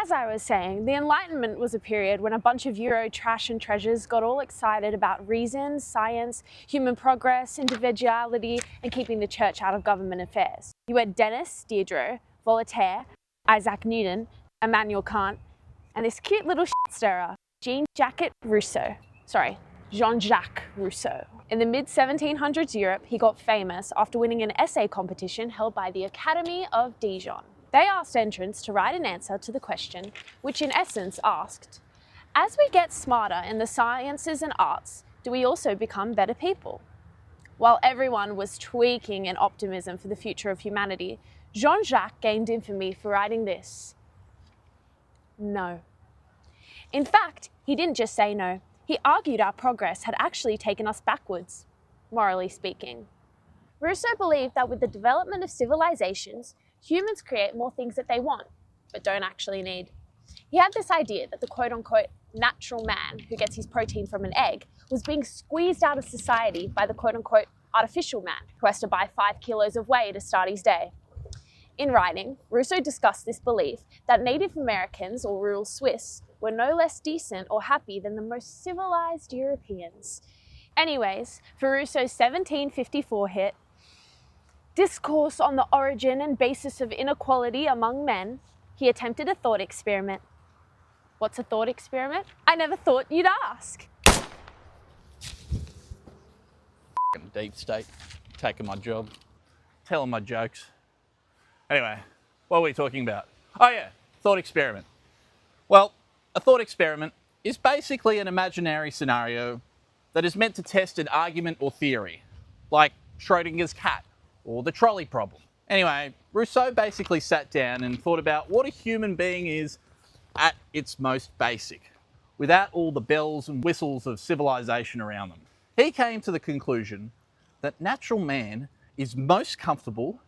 as I was saying, the Enlightenment was a period when a bunch of Euro trash and treasures got all excited about reason, science, human progress, individuality, and keeping the church out of government affairs. You had Dennis, Diderot, Voltaire, Isaac Newton, Immanuel Kant, and this cute little shit-stirrer, Jean-Jacques Rousseau. Jean-Jacques Rousseau. In the mid-1700s Europe, he got famous after winning an essay competition held by the Academy of Dijon. They asked entrants to write an answer to the question, which in essence asked, as we get smarter in the sciences and arts, do we also become better people? While everyone was tweaking in optimism for the future of humanity, Jean-Jacques gained infamy for writing this: no. In fact, he didn't just say no, he argued our progress had actually taken us backwards, morally speaking. Rousseau believed that with the development of civilizations, humans create more things that they want, but don't actually need. He had this idea that the quote-unquote natural man who gets his protein from an egg was being squeezed out of society by the quote-unquote artificial man who has to buy 5 kilos of whey to start his day. In writing, Rousseau discussed this belief that Native Americans or rural Swiss were no less decent or happy than the most civilized Europeans. Anyways, for Rousseau's 1754 hit, Discourse on the Origin and Basis of Inequality Among Men, he attempted a thought experiment. What's a thought experiment? I never thought you'd ask. Deep state, taking my job, telling my jokes. Anyway, what were we talking about? Oh yeah, thought experiment. Well, a thought experiment is basically an imaginary scenario that is meant to test an argument or theory, like Schrodinger's cat or the trolley problem. Anyway, Rousseau basically sat down and thought about what a human being is at its most basic, without all the bells and whistles of civilization around them. He came to the conclusion that natural man is most comfortable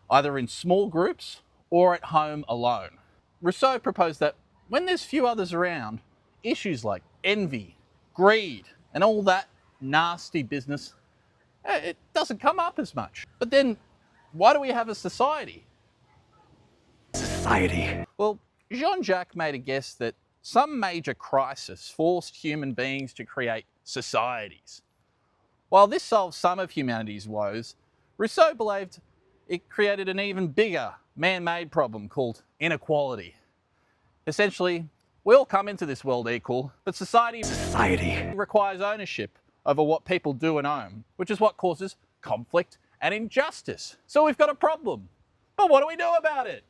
either in small groups or at home alone. Rousseau proposed that when there's few others around, issues like envy, greed, and all that nasty business, it doesn't come up as much. But then, why do we have a society? Well, Jean-Jacques made a guess that some major crisis forced human beings to create societies. While this solved some of humanity's woes, Rousseau believed it created an even bigger man-made problem called inequality. Essentially, we all come into this world equal, but society requires ownership over what people do and own, which is what causes conflict and injustice. So we've got a problem. But what do we do about it?